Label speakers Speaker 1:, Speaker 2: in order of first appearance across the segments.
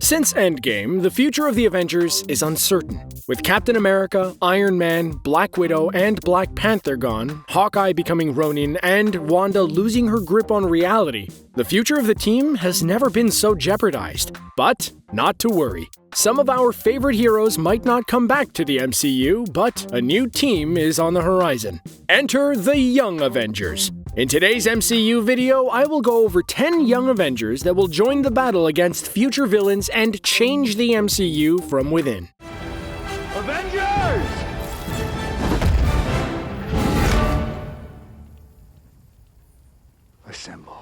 Speaker 1: Since Endgame, the future of the Avengers is uncertain. With Captain America, Iron Man, Black Widow, and Black Panther gone, Hawkeye becoming Ronin, and Wanda losing her grip on reality, the future of the team has never been so jeopardized. But not to worry. Some of our favorite heroes might not come back to the MCU, but a new team is on the horizon. Enter the Young Avengers. In today's MCU video, I will go over 10 Young Avengers that will join the battle against future villains and change the MCU from within.
Speaker 2: Avengers! Assemble.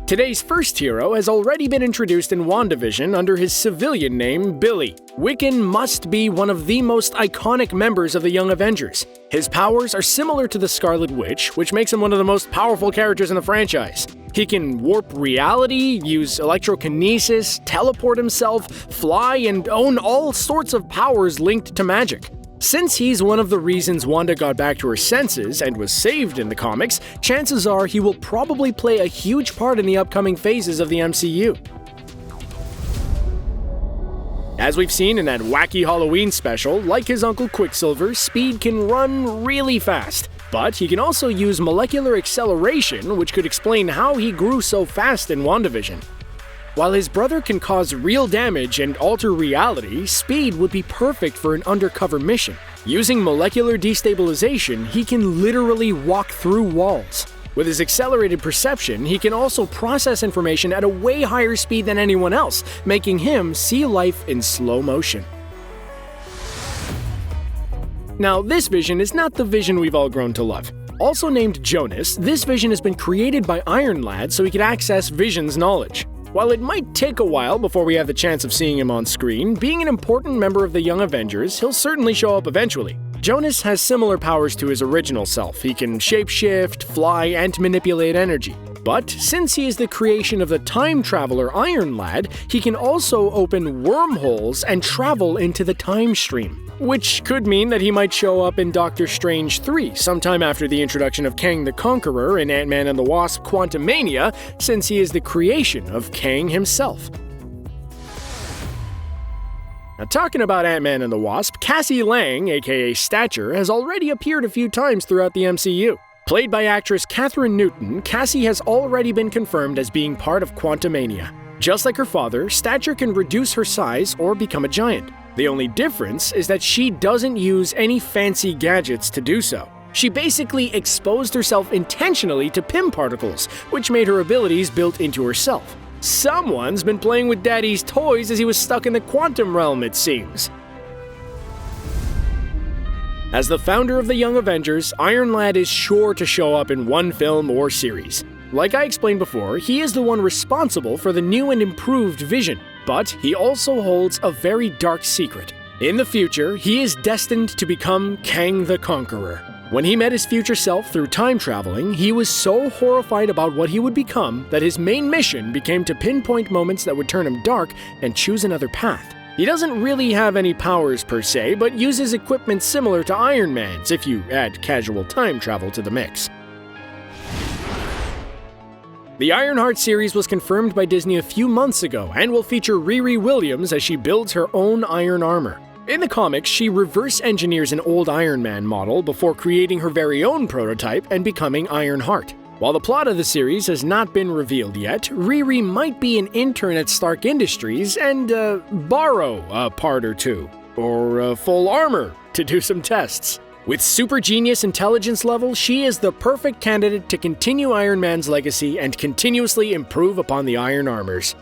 Speaker 1: Today's first hero has already been introduced in WandaVision under his civilian name, Billy. Wiccan must be one of the most iconic members of the Young Avengers. His powers are similar to the Scarlet Witch, which makes him one of the most powerful characters in the franchise. He can warp reality, use electrokinesis, teleport himself, fly, and own all sorts of powers linked to magic. Since he's one of the reasons Wanda got back to her senses and was saved in the comics, chances are he will probably play a huge part in the upcoming phases of the MCU. As we've seen in that wacky Halloween special, like his uncle Quicksilver, Speed can run really fast. But he can also use molecular acceleration, which could explain how he grew so fast in WandaVision. While his brother can cause real damage and alter reality, Speed would be perfect for an undercover mission. Using molecular destabilization, he can literally walk through walls. With his accelerated perception, he can also process information at a way higher speed than anyone else, making him see life in slow motion. Now, this Vision is not the Vision we've all grown to love. Also named Jonas, this Vision has been created by Iron Lad so he could access Vision's knowledge. While it might take a while before we have the chance of seeing him on screen, being an important member of the Young Avengers, he'll certainly show up eventually. Jonas has similar powers to his original self. He can shapeshift, fly, and manipulate energy. But since he is the creation of the time traveler Iron Lad, he can also open wormholes and travel into the time stream. Which could mean that he might show up in Doctor Strange 3 sometime after the introduction of Kang the Conqueror in Ant-Man and the Wasp: Quantumania, since he is the creation of Kang himself. Now, talking about Ant-Man and the Wasp, Cassie Lang, aka Stature, has already appeared a few times throughout the MCU. Played by actress Katherine Newton, Cassie has already been confirmed as being part of Quantumania. Just like her father, Stature can reduce her size or become a giant. The only difference is that she doesn't use any fancy gadgets to do so. She basically exposed herself intentionally to Pym particles, which made her abilities built into herself. Someone's been playing with Daddy's toys as he was stuck in the quantum realm, it seems. As the founder of the Young Avengers, Iron Lad is sure to show up in one film or series. Like I explained before, he is the one responsible for the new and improved Vision, but he also holds a very dark secret. In the future, he is destined to become Kang the Conqueror. When he met his future self through time traveling, he was so horrified about what he would become that his main mission became to pinpoint moments that would turn him dark and choose another path. He doesn't really have any powers per se, but uses equipment similar to Iron Man's if you add casual time travel to the mix. The Ironheart series was confirmed by Disney a few months ago and will feature Riri Williams as she builds her own iron armor. In the comics, she reverse engineers an old Iron Man model before creating her very own prototype and becoming Ironheart. While the plot of the series has not been revealed yet, Riri might be an intern at Stark Industries and borrow a part or two, or full armor to do some tests. With super genius intelligence level, she is the perfect candidate to continue Iron Man's legacy and continuously improve upon the iron armors.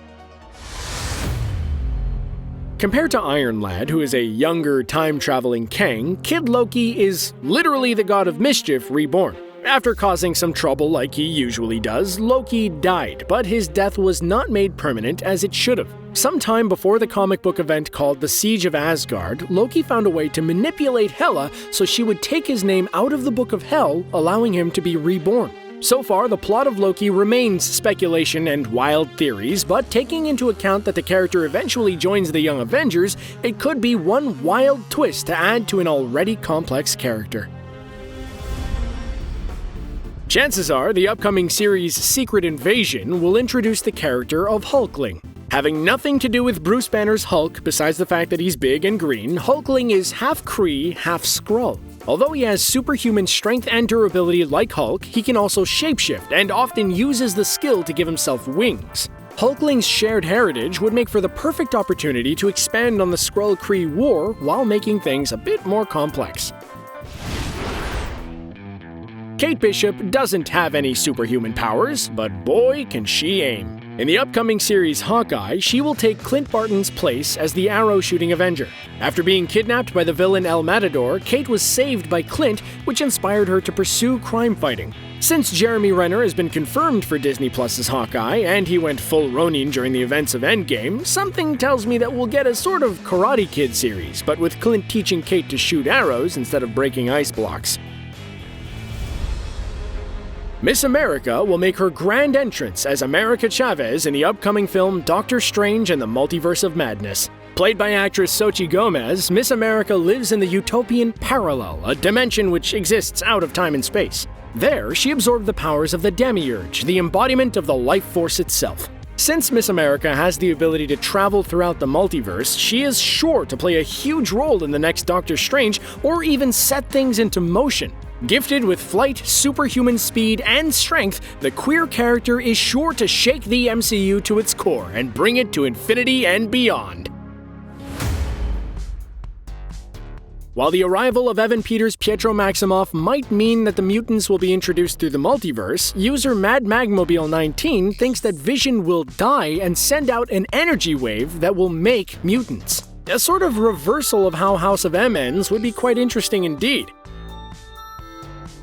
Speaker 1: Compared to Iron Lad, who is a younger, time-traveling Kang, Kid Loki is literally the god of mischief reborn. After causing some trouble like he usually does, Loki died, but his death was not made permanent as it should have. Sometime before the comic book event called The Siege of Asgard, Loki found a way to manipulate Hela so she would take his name out of the Book of Hell, allowing him to be reborn. So far, the plot of Loki remains speculation and wild theories, but taking into account that the character eventually joins the Young Avengers, it could be one wild twist to add to an already complex character. Chances are the upcoming series' Secret Invasion will introduce the character of Hulkling. Having nothing to do with Bruce Banner's Hulk besides the fact that he's big and green, Hulkling is half Kree, half Skrull. Although he has superhuman strength and durability like Hulk, he can also shapeshift and often uses the skill to give himself wings. Hulkling's shared heritage would make for the perfect opportunity to expand on the Skrull-Kree war while making things a bit more complex. Kate Bishop doesn't have any superhuman powers, but boy can she aim. In the upcoming series Hawkeye, she will take Clint Barton's place as the arrow-shooting Avenger. After being kidnapped by the villain El Matador, Kate was saved by Clint, which inspired her to pursue crime fighting. Since Jeremy Renner has been confirmed for Disney Plus's Hawkeye, and he went full Ronin during the events of Endgame, something tells me that we'll get a sort of Karate Kid series, but with Clint teaching Kate to shoot arrows instead of breaking ice blocks. Miss America will make her grand entrance as America Chavez in the upcoming film Doctor Strange and the Multiverse of Madness. Played by actress Xochitl Gomez, Miss America lives in the utopian Parallel, a dimension which exists out of time and space. There, she absorbed the powers of the Demiurge, the embodiment of the life force itself. Since Miss America has the ability to travel throughout the multiverse, she is sure to play a huge role in the next Doctor Strange or even set things into motion. Gifted with flight, superhuman speed, and strength, the queer character is sure to shake the MCU to its core and bring it to infinity and beyond. While the arrival of Evan Peters' Pietro Maximoff might mean that the mutants will be introduced through the multiverse, user MadMagMobile19 thinks that Vision will die and send out an energy wave that will make mutants. A sort of reversal of how House of M ends would be quite interesting indeed.